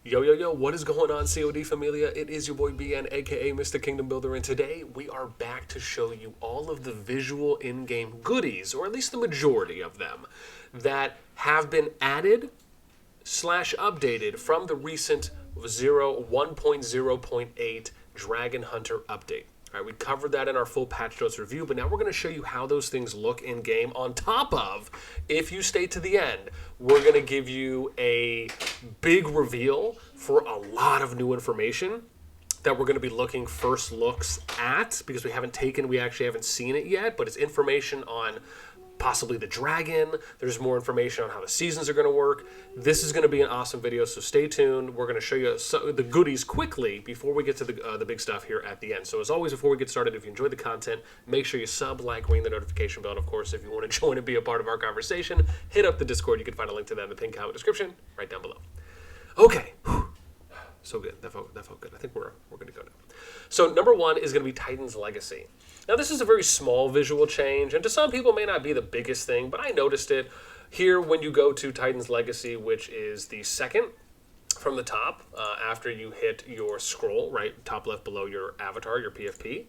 Yo, yo, yo, what is going on, CoD Familia? It is your boy BN, aka Mr. Kingdom Builder, and today we are back to show you all of the visual in-game goodies, or at least the majority of them, that have been added / updated from the recent 1.0.8 Dragon Hunter update. All right, we covered that in our full patch notes review, but now we're going to show you how those things look in-game on top of, if you stay to the end, we're going to give you a big reveal for a lot of new information that we're going to be looking first looks at, because we actually haven't seen it yet, but it's information on possibly the dragon. There's more information on how the seasons are going to work. This is going to be an awesome video, so stay tuned. We're going to show you the goodies quickly before we get to the big stuff here at the end. So as always, before we get started, if you enjoyed the content, make sure you sub, like, ring the notification bell. And of course, if you want to join and be a part of our conversation, hit up the Discord. You can find a link to that in the pinned comment description right down below. Okay. So good. That felt good. I think we're going to go now. So number one is going to be Titan's Legacy. Now this is a very small visual change, and to some people may not be the biggest thing, but I noticed it here when you go to Titan's Legacy, which is the second from the top after you hit your scroll, right, top left below your avatar, your PFP.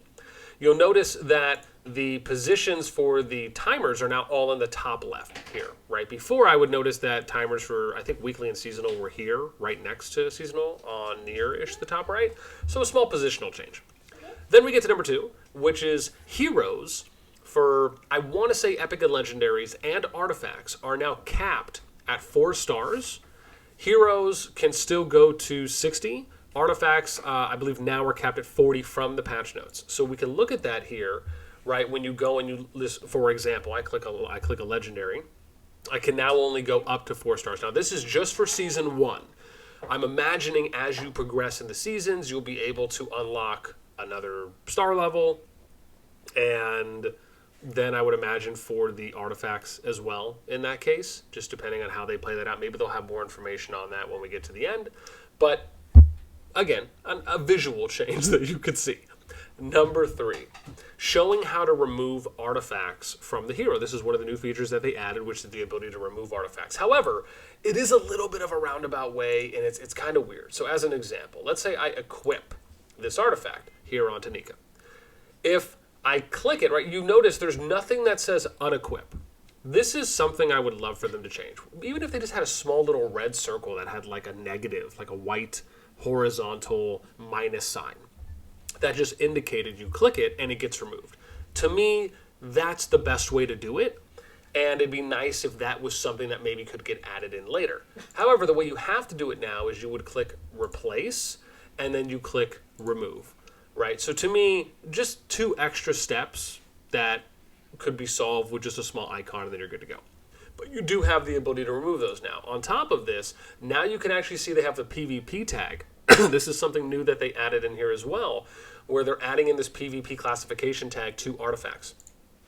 You'll notice that the positions for the timers are now all in the top left here, right? Before I would notice that timers for, I think, weekly and seasonal were here, right next to seasonal, on near-ish the top right. So a small positional change. Then we get to number two, which is heroes for, I want to say, epic and legendaries and artifacts are now capped at 4 stars. Heroes can still go to 60. Artifacts, I believe now are capped at 40 from the patch notes. So we can look at that here, right? When you go and you list, for example, I click a legendary. I can now only go up to 4 stars. Now this is just for season 1. I'm imagining as you progress in the seasons, you'll be able to unlock another star level, and then I would imagine for the artifacts as well in that case, just depending on how they play that out. Maybe they'll have more information on that when we get to the end. But again, a visual change that you could see. Number 3, showing how to remove artifacts from the hero. This is one of the new features that they added, which is the ability to remove artifacts. However, it is a little bit of a roundabout way, and it's kind of weird. So as an example, let's say I equip this artifact here on Tanika. If I click it, right, you notice there's nothing that says unequip. This is something I would love for them to change. Even if they just had a small little red circle that had like a negative, like a white horizontal minus sign, that just indicated you click it and it gets removed. To me, that's the best way to do it. And it'd be nice if that was something that maybe could get added in later. However, the way you have to do it now is you would click replace and then you click remove, right? So to me, just 2 extra steps that could be solved with just a small icon and then you're good to go. But you do have the ability to remove those now. On top of this, now you can actually see they have the PvP tag. This is something new that they added in here as well, where they're adding in this PvP classification tag to artifacts.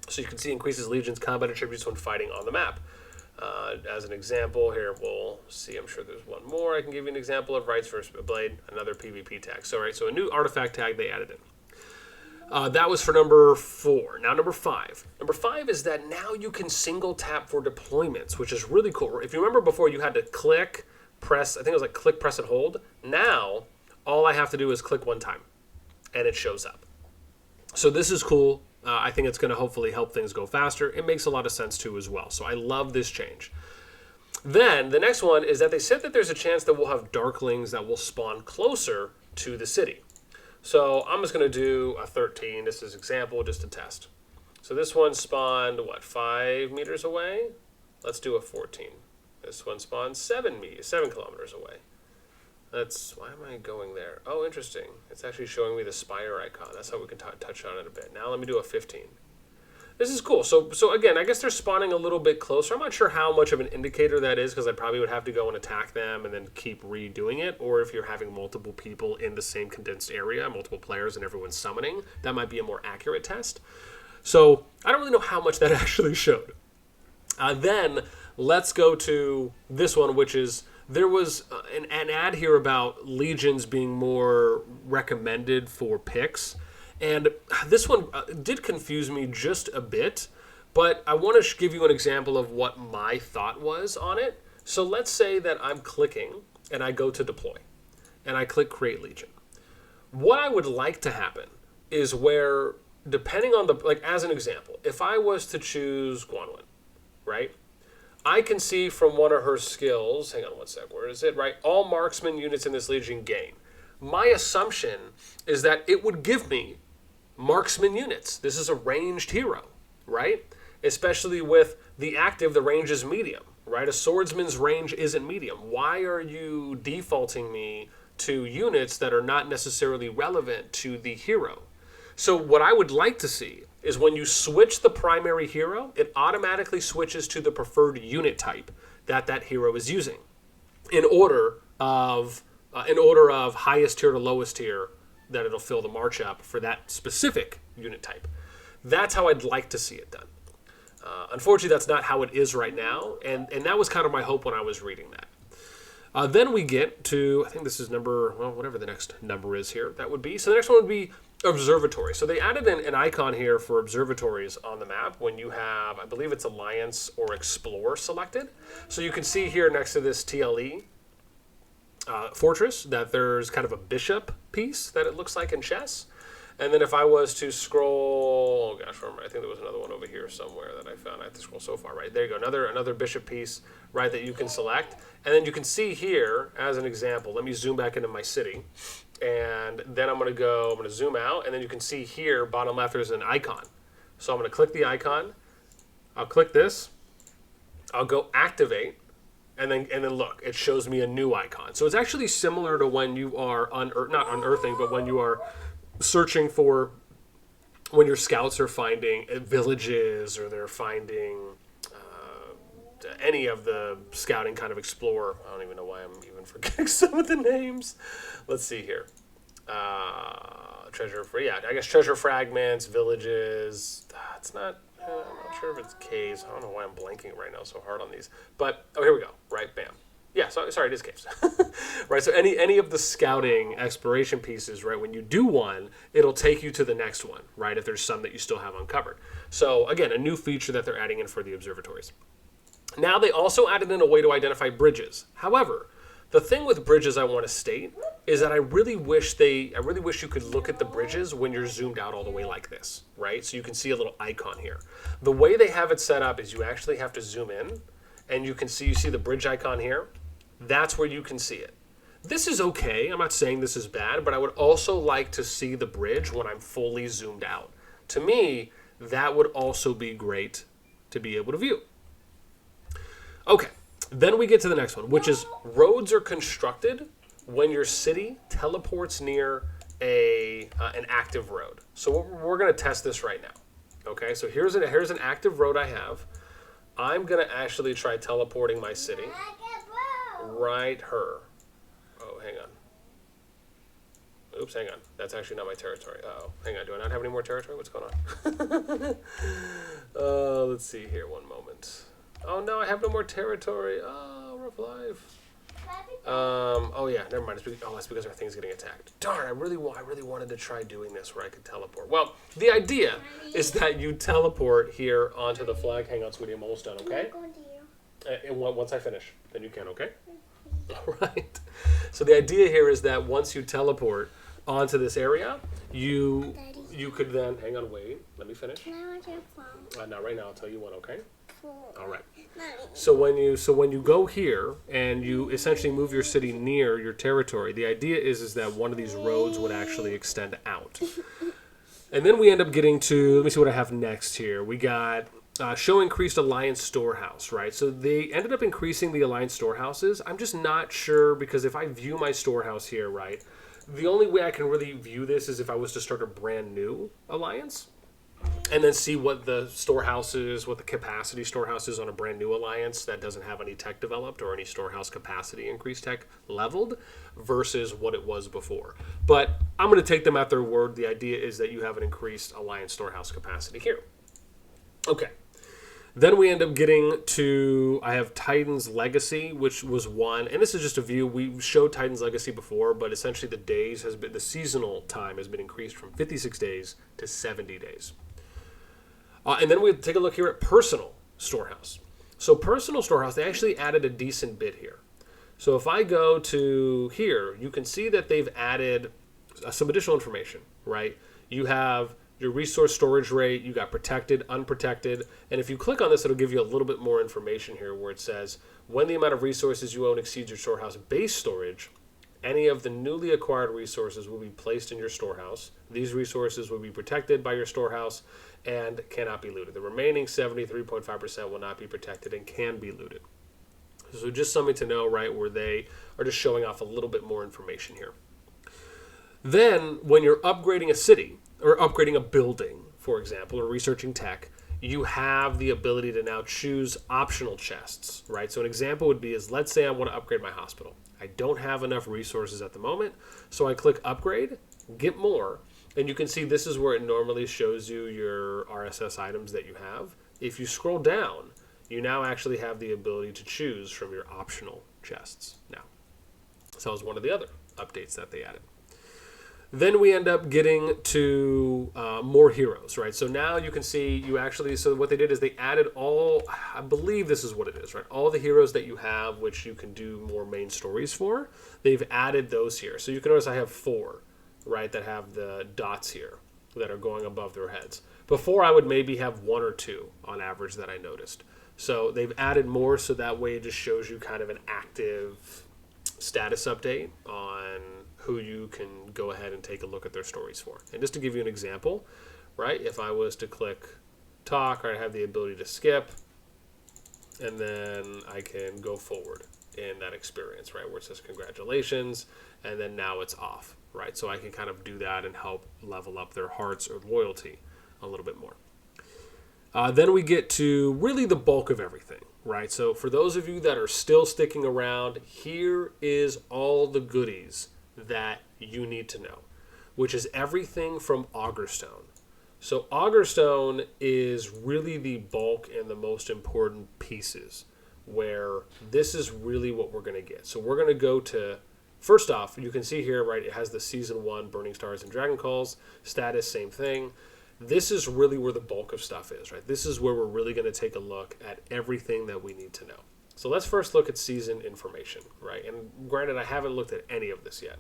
So you can see increases legions combat attributes when fighting on the map. As an example, here we'll see, I'm sure there's one more. I can give you an example of Rights versus Blade, another PvP tag. So, right, so a new artifact tag they added in. That was for number 4. Now number 5. Number 5 is that now you can single tap for deployments, which is really cool. If you remember before, you had to click, press, I think it was like click, press, and hold. Now, all I have to do is click 1 time, and it shows up. So this is cool. I think it's going to hopefully help things go faster. It makes a lot of sense too as well. So I love this change. Then the next one is that they said that there's a chance that we'll have Darklings that will spawn closer to the city. So I'm just going to do a 13. This is example just to test. So this one spawned, what, 5 meters away? Let's do a 14. This one spawned 7 kilometers away. Why am I going there? Oh, interesting. It's actually showing me the spire icon. That's how we can touch on it a bit. Now let me do a 15. This is cool. So again, I guess they're spawning a little bit closer. I'm not sure how much of an indicator that is, because I probably would have to go and attack them and then keep redoing it. Or if you're having multiple people in the same condensed area, multiple players and everyone's summoning, that might be a more accurate test. So I don't really know how much that actually showed. Then let's go to this one, which is, there was an ad here about legions being more recommended for picks. And this one did confuse me just a bit, but I want to give you an example of what my thought was on it. So let's say that I'm clicking and I go to deploy. and I click Create Legion. What I would like to happen is where, depending on the, like as an example, if I was to choose Guanwin, right? I can see from one of her skills, hang on one sec, where is it, right? All marksman units in this legion gain. My assumption is that it would give me marksman units. This is a ranged hero, right? Especially with the active, the range is medium, right? A swordsman's range isn't medium. Why are you defaulting me to units that are not necessarily relevant to the hero? So what I would like to see is when you switch the primary hero, it automatically switches to the preferred unit type that that hero is using in order of highest tier to lowest tier that it'll fill the march up for that specific unit type. That's how I'd like to see it done. Unfortunately, that's not how it is right now, and that was kind of my hope when I was reading that. Then we get to, I think this is number, well, whatever the next number is here, that would be. So the next one would be Observatory. So they added an icon here for observatories on the map when you have, I believe it's Alliance or Explore selected. So you can see here next to this TLE fortress that there's kind of a bishop piece that it looks like in chess. And then if I was to scroll, oh gosh, I think there was another one over here somewhere that I found. I have to scroll so far, right? There you go, another bishop piece, right, that you can select. And then you can see here, as an example, let me zoom back into my city. And then I'm going to zoom out, and then you can see here, bottom left, there's an icon. So I'm going to click the icon. I'll click this. I'll go activate. And then look, it shows me a new icon. So it's actually similar to when you are, not unearthing, but when you are searching for, when your scouts are finding villages or they're finding any of the scouting kind of explore. I don't even know why I'm even forgetting some of the names. Let's see here. Treasure fragments, villages. It's not, I'm not sure if it's caves. I don't know why I'm blanking right now so hard on these. But, oh, here we go. Right, bam. Yeah, sorry, it is caves. Right, so any of the scouting exploration pieces, right, when you do one, it'll take you to the next one, right, if there's some that you still have uncovered. So, again, a new feature that they're adding in for the observatories. Now, they also added in a way to identify bridges. However, the thing with bridges I want to state is that I really wish you could look at the bridges when you're zoomed out all the way like this, right? So you can see a little icon here. The way they have it set up is you actually have to zoom in, and you see the bridge icon here. That's where you can see it. This is okay. I'm not saying this is bad, but I would also like to see the bridge when I'm fully zoomed out. To me, that would also be great to be able to view. Okay, then we get to the next one, which is roads are constructed when your city teleports near an active road. So we're going to test this right now. Okay, so here's an active road I have. I'm going to actually try teleporting my city. Right her. Oh, hang on. Oops, hang on. That's actually not my territory. Uh-oh. Hang on. Do I not have any more territory? What's going on? Let's see here. One moment. Oh, no, I have no more territory. Oh, rough life. Oh, yeah. Never mind. That's because our thing's getting attacked. Darn, I really wanted to try doing this where I could teleport. Well, the idea is that you teleport here onto the flag. Hang on, sweetie. I'm almost done, okay? Once I finish, then you can, okay? All right. So the idea here is that once you teleport onto this area, you could then, hang on, wait, let me finish. Can I watch your phone? Not right now. I'll tell you when, okay? Cool. All right. Mommy. So when you go here and you essentially move your city near your territory, the idea is that one of these roads would actually extend out. And then we end up getting to, let me see what I have next here. We got show increased Alliance Storehouse, right? So they ended up increasing the Alliance Storehouses. I'm just not sure because if I view my storehouse here, right, the only way I can really view this is if I was to start a brand new Alliance and then see what the storehouses, what the capacity storehouse is on a brand new Alliance that doesn't have any tech developed or any storehouse capacity increased tech leveled versus what it was before. But I'm going to take them at their word. The idea is that you have an increased Alliance storehouse capacity here. Okay. Then we end up getting to, I have Titan's Legacy, which was one, and this is just a view. We showed Titan's Legacy before, but essentially the seasonal time has been increased from 56 days to 70 days. And then we take a look here at Personal Storehouse. So Personal Storehouse, they actually added a decent bit here. So if I go to here, you can see that they've added some additional information, right? You have your resource storage rate, you got protected, unprotected, and if you click on this, it'll give you a little bit more information here where it says, when the amount of resources you own exceeds your storehouse base storage, any of the newly acquired resources will be placed in your storehouse. These resources will be protected by your storehouse and cannot be looted. The remaining 73.5% will not be protected and can be looted. So just something to know, right, where they are just showing off a little bit more information here. Then, when you're upgrading a city or upgrading a building, for example, or researching tech, you have the ability to now choose optional chests, right? So an example would be is, let's say I want to upgrade my hospital. I don't have enough resources at the moment, so I click upgrade, get more, and you can see this is where it normally shows you your RSS items that you have. If you scroll down, you now actually have the ability to choose from your optional chests now. So that was one of the other updates that they added. Then we end up getting to more heroes, right? So now you can see so what they did is they added I believe this is what it is, right? All the heroes that you have, which you can do more main stories for, they've added those here. So you can notice I have 4, right, that have the dots here that are going above their heads. Before I would maybe have 1 or 2 on average that I noticed. So they've added more, so that way it just shows you kind of an active status update on who you can go ahead and take a look at their stories for. And just to give you an example, right, if I was to click talk, I have the ability to skip, and then I can go forward in that experience, right, where it says congratulations, and then now it's off, right? So I can kind of do that and help level up their hearts or loyalty a little bit more. Then we get to really the bulk of everything, right? So for those of you that are still sticking around, here is all the goodies that you need to know, which is everything from Augerstone. So Augerstone is really the bulk and the most important pieces, where this is really what we're going to get. So we're going to go to, first off, you can see here, right, it has the Season 1 Burning Stars and Dragon Calls. Status, same thing. This is really where the bulk of stuff is, right? This is where we're really going to take a look at everything that we need to know. So let's first look at season information, right? And granted, I haven't looked at any of this yet.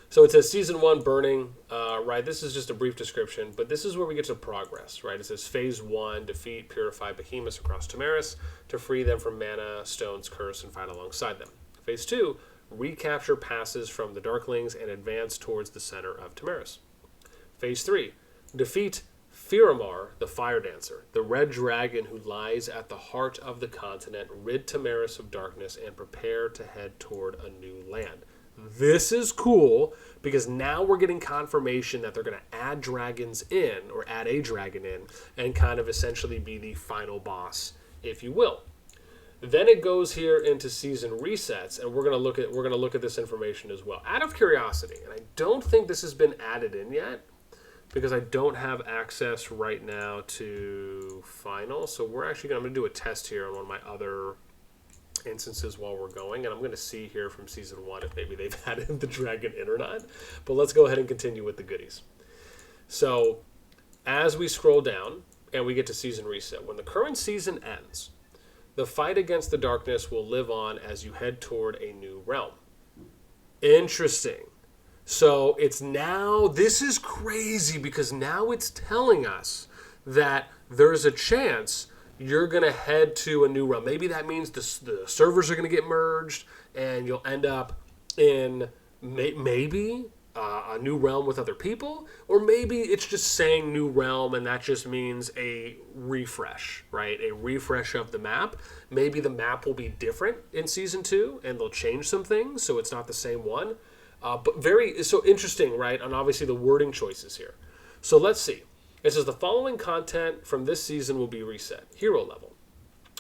So it says Season 1 Burning, right? This is just a brief description, but this is where we get to progress, right? It says Phase 1, defeat, purify Behemoths across Tamaris to free them from Mana, Stone's Curse, and fight alongside them. Phase 2, recapture passes from the Darklings and advance towards the center of Tamaris. Phase 3, defeat Firamar, the Fire Dancer, the red dragon who lies at the heart of the continent, rid Tamaris of darkness, and prepare to head toward a new land. This is cool because now we're getting confirmation that they're going to add dragons in, or add a dragon in, and kind of essentially be the final boss, if you will. Then it goes here into season resets, and we're going to look at this information as well. Out of curiosity, and I don't think this has been added in yet, because I don't have access right now to final. So I'm going to do a test here on one of my other instances while we're going, and I'm going to see here from season 1 if maybe they've added the dragon in or not. But let's go ahead and continue with the goodies. So as we scroll down and we get to season reset, when the current season ends, the fight against the darkness will live on as you head toward a new realm. Interesting. So it's now, this is crazy because now it's telling us that there's a chance you're going to head to a new realm. Maybe that means the servers are going to get merged and you'll end up in maybe a new realm with other people, or maybe it's just saying new realm and that just means a refresh, right? A refresh of the map. Maybe the map will be different in season 2 and they'll change some things so it's not the same one. But so interesting, right? And obviously the wording choices here. So let's see. It says the following content from this season will be reset. Hero level.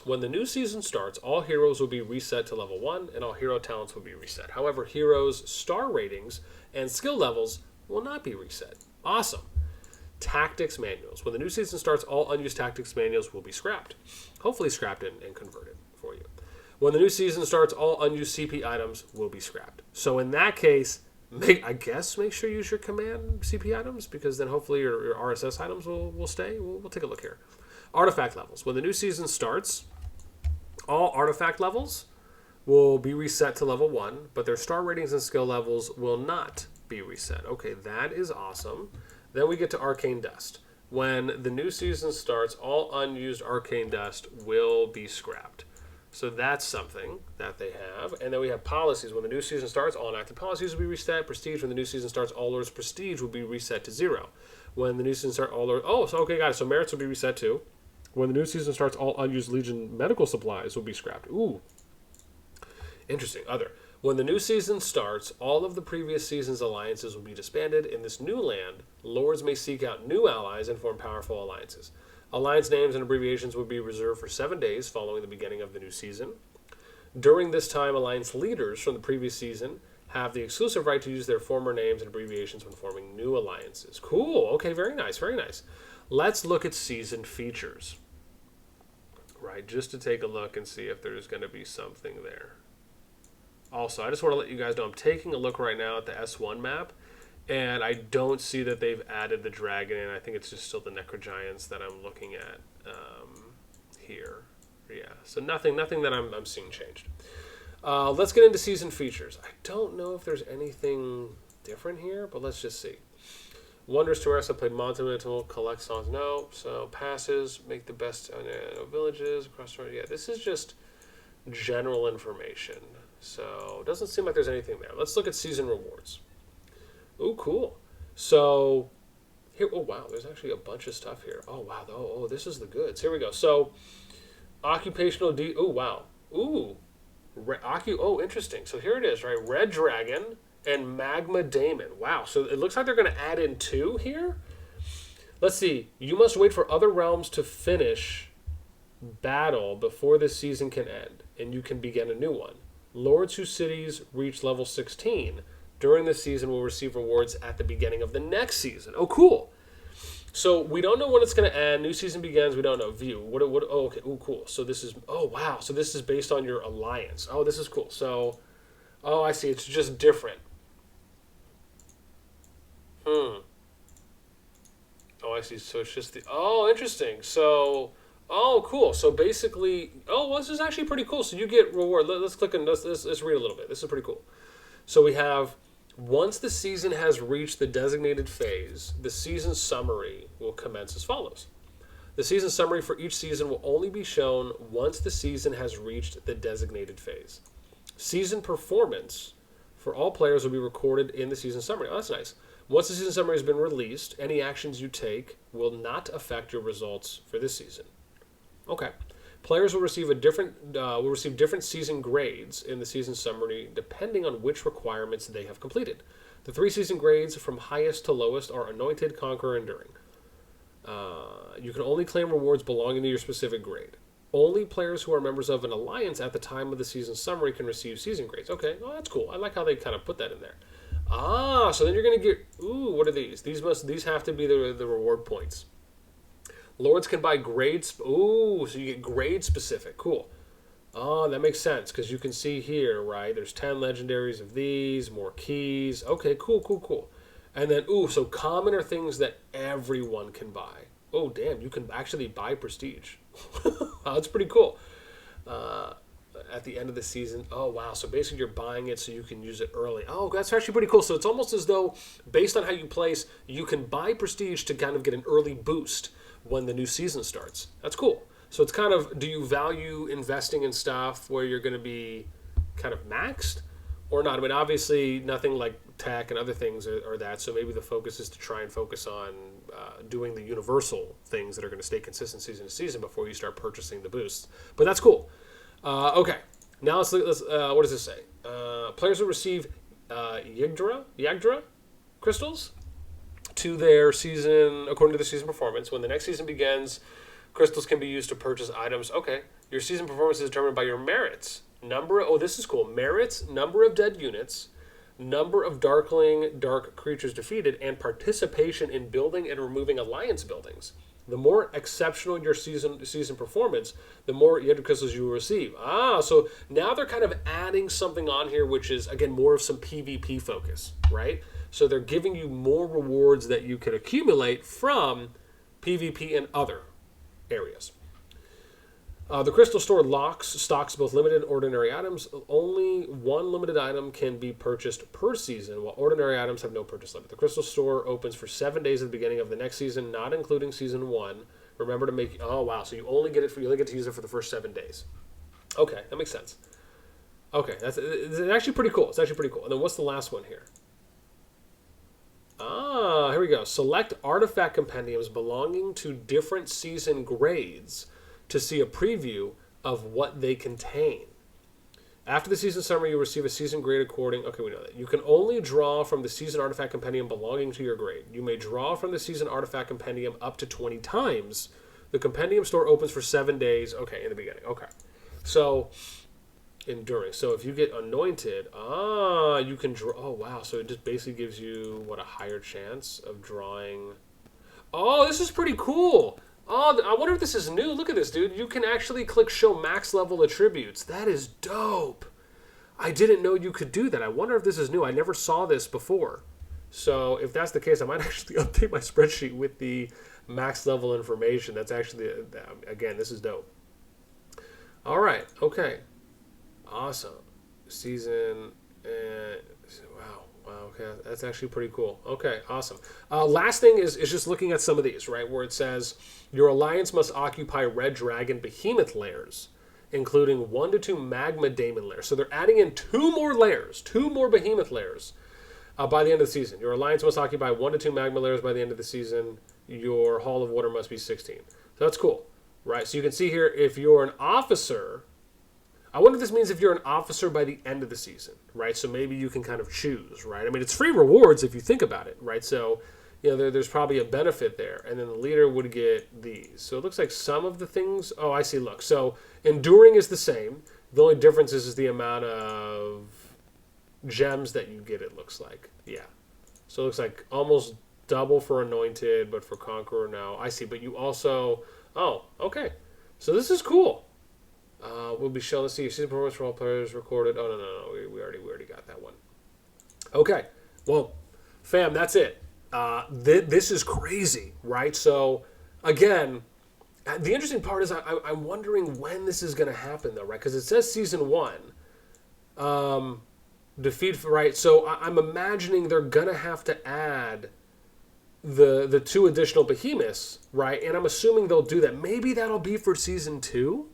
When the new season starts, all heroes will be reset to level 1 and all hero talents will be reset. However, heroes' star ratings and skill levels will not be reset. Awesome. Tactics manuals. When the new season starts, all unused tactics manuals will be scrapped. Hopefully scrapped and converted for you. When the new season starts, all unused CP items will be scrapped. So in that case, make sure you use your command CP items, because then hopefully your RSS items will stay. We'll take a look here. Artifact levels. When the new season starts, all artifact levels will be reset to level 1, but their star ratings and skill levels will not be reset. Okay, that is awesome. Then we get to Arcane Dust. When the new season starts, all unused Arcane Dust will be scrapped. So that's something that they have. And then we have policies. When the new season starts, all inactive policies will be reset. Prestige, when the new season starts, all Lord's Prestige will be reset to 0. When the new season starts, all Lord... Oh, so okay, guys, so merits will be reset too. When the new season starts, all unused Legion medical supplies will be scrapped. Ooh. Interesting. Other. When the new season starts, all of the previous season's alliances will be disbanded. In this new land, lords may seek out new allies and form powerful alliances. Alliance names and abbreviations will be reserved for 7 days following the beginning of the new season. During this time, alliance leaders from the previous season have the exclusive right to use their former names and abbreviations when forming new alliances. Cool. Okay, very nice, very nice. Let's look at season features. Right, just to take a look and see if there's going to be something there. Also, I just want to let you guys know I'm taking a look right now at the S1 map, and I don't see that they've added the dragon in. I think it's just still the Necrogiants that I'm looking at here. Yeah, so nothing that I'm seeing changed. Let's get into season features. I don't know if there's anything different here, but let's just see. Wonders to Rest, I played Monumental, collect songs, no. So passes, make the best villages, across the... Yeah, this is just general information. So it doesn't seem like there's anything there. Let's look at season rewards. Ooh, cool. So here, oh wow, there's actually a bunch of stuff here. Oh wow, oh this is the goods. Here we go. So occupational oh wow, ooh, oh interesting. So here it is, right? Red Dragon and Magma Daemon. Wow. So it looks like they're going to add in 2 here. Let's see. You must wait for other realms to finish battle before this season can end, and you can begin a new one. Lords whose cities reach level 16 during this season will receive rewards at the beginning of the next season. Oh, cool. So we don't know when it's going to end. New season begins. We don't know. View. What? Oh, okay. Oh, cool. So this is... Oh, wow. So this is based on your alliance. Oh, this is cool. So... Oh, I see. It's just different. Oh, I see. So it's just the... Oh, interesting. So... Oh, cool. So basically, well, this is actually pretty cool. So you get reward. Let's click and let's read a little bit. This is pretty cool. So we have, once the season has reached the designated phase, the season summary will commence as follows. The season summary for each season will only be shown once the season has reached the designated phase. Season performance for all players will be recorded in the season summary. Oh, that's nice. Once the season summary has been released, any actions you take will not affect your results for this season. Okay. Players will receive different season grades in the season summary depending on which requirements they have completed. The 3 season grades from highest to lowest are Anointed, Conqueror, Enduring. You can only claim rewards belonging to your specific grade. Only players who are members of an alliance at the time of the season summary can receive season grades. Okay, well that's cool. I like how they kind of put that in there. So then you're going to get... Ooh, what are these? These have to be the reward points. Lords can buy grades. Ooh, so you get grade specific. Cool. Oh, that makes sense because you can see here, right? There's 10 legendaries of these, more keys. Okay, cool. And then, so common are things that everyone can buy. Oh, damn, you can actually buy prestige. That's pretty cool. At the end of the season. Oh, wow. So basically you're buying it so you can use it early. Oh, that's actually pretty cool. So it's almost as though, based on how you place, you can buy prestige to kind of get an early boost when the new season starts. That's cool. So it's kind of, do you value investing in stuff where you're going to be kind of maxed or not? I mean, obviously nothing like tech and other things are that, so maybe the focus is to try and focus on doing the universal things that are going to stay consistent season to season before you start purchasing the boosts. But that's cool. Okay, now let's what does this say? Players will receive Yagdra crystals to their season, according to the season performance. When the next season begins, crystals can be used to purchase items. Okay, your season performance is determined by your merits. This is cool. Merits, number of dead units, number of dark creatures defeated, and participation in building and removing alliance buildings. The more exceptional your season performance, the more Yagdra crystals you will receive. So now they're kind of adding something on here, which is, again, more of some PvP focus, right? So they're giving you more rewards that you can accumulate from PvP and other areas. The Crystal Store stocks both limited and ordinary items. Only one limited item can be purchased per season, while ordinary items have no purchase limit. The Crystal Store opens for 7 days at the beginning of the next season, not including season 1. Remember to make... Oh, wow. So you only get to use it for the first 7 days. Okay, that makes sense. Okay, it's actually pretty cool. It's actually pretty cool. And then what's the last one here? Ah, here we go. Select artifact compendiums belonging to different season grades to see a preview of what they contain. After the season summary, you receive a season grade according... Okay, we know that. You can only draw from the season artifact compendium belonging to your grade. You may draw from the season artifact compendium up to 20 times. The compendium store opens for 7 days. Okay, in the beginning. Okay. So, enduring. So if you get anointed, you can draw... Oh, wow. So it just basically gives you, what, a higher chance of drawing... Oh, this is pretty cool. Oh, I wonder if this is new. Look at this, dude. You can actually click show max level attributes. That is dope. I didn't know you could do that. I wonder if this is new. I never saw this before. So if that's the case, I might actually update my spreadsheet with the max level information. That's actually, again, this is dope. All right. Okay. Awesome. Season. Wow, okay, that's actually pretty cool. Okay, awesome. Last thing is just looking at some of these, right, where it says, your alliance must occupy Red Dragon Behemoth layers, including 1 to 2 Magma Daemon layers. So they're adding in 2 more layers, 2 more Behemoth layers by the end of the season. Your alliance must occupy 1 to 2 Magma layers by the end of the season. Your Hall of Water must be 16. So that's cool, right? So you can see here, if you're an officer... I wonder if this means if you're an officer by the end of the season, right? So maybe you can kind of choose, right? I mean, it's free rewards if you think about it, right? So, you know, there's probably a benefit there. And then the leader would get these. So it looks like some of the things... Oh, I see. Look. So enduring is the same. The only difference is the amount of gems that you get, it looks like. Yeah. So it looks like almost double for anointed, but for conqueror, no. I see. But you also... Oh, okay. So this is cool. We'll be shown. Let's see. Season performance for all players recorded. Oh, no. We already got that one. Okay. Well, fam, that's it. This is crazy, right? So, again, the interesting part is I'm wondering when this is going to happen, though, right? Because it says season 1. Defeat, right? So I'm imagining they're going to have to add the 2 additional behemoths, right? And I'm assuming they'll do that. Maybe that'll be for season 2.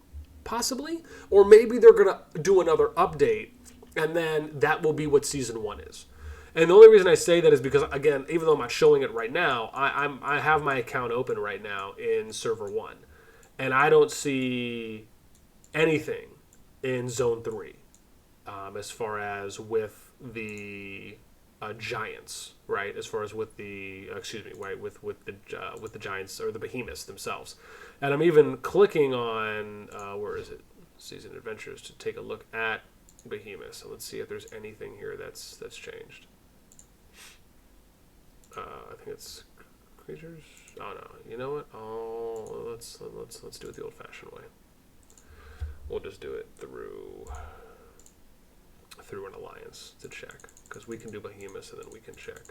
Possibly, or maybe they're going to do another update, and then that will be what season 1 is. And the only reason I say that is because, again, even though I'm not showing it right now, I have my account open right now in server 1, and I don't see anything in zone 3 as far as with the giants, right? As far as with the right, with the giants or the behemoths themselves. And I'm even clicking on where is it? Season Adventures to take a look at behemoths. So let's see if there's anything here that's changed. I think it's creatures. Oh no, you know what? Oh, let's do it the old-fashioned way. We'll just do it through an alliance to check, because we can do behemoths and then we can check.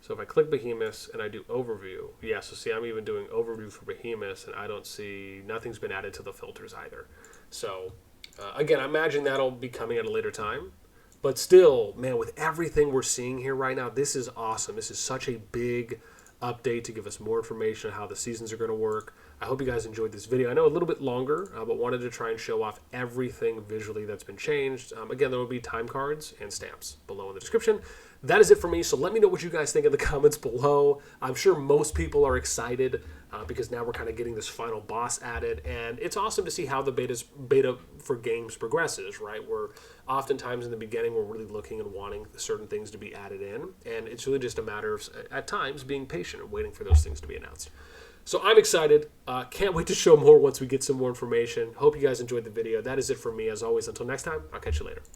So if I click behemoths and I do overview, yeah, so see, I'm even doing overview for behemoths, and I don't see, nothing's been added to the filters either. So again, I imagine that'll be coming at a later time, but still, man, with everything we're seeing here right now, this is awesome. This is such a big update to give us more information on how the seasons are going to work. I hope you guys enjoyed this video. I know a little bit longer, but wanted to try and show off everything visually that's been changed. Again, there will be time cards and stamps below in the description. That is it for me, so let me know what you guys think in the comments below. I'm sure most people are excited because now we're kind of getting this final boss added, and it's awesome to see how the beta for games progresses, right? Where oftentimes in the beginning we're really looking and wanting certain things to be added in, and it's really just a matter of, at times, being patient and waiting for those things to be announced. So I'm excited. Can't wait to show more once we get some more information. Hope you guys enjoyed the video. That is it for me. As always, until next time, I'll catch you later.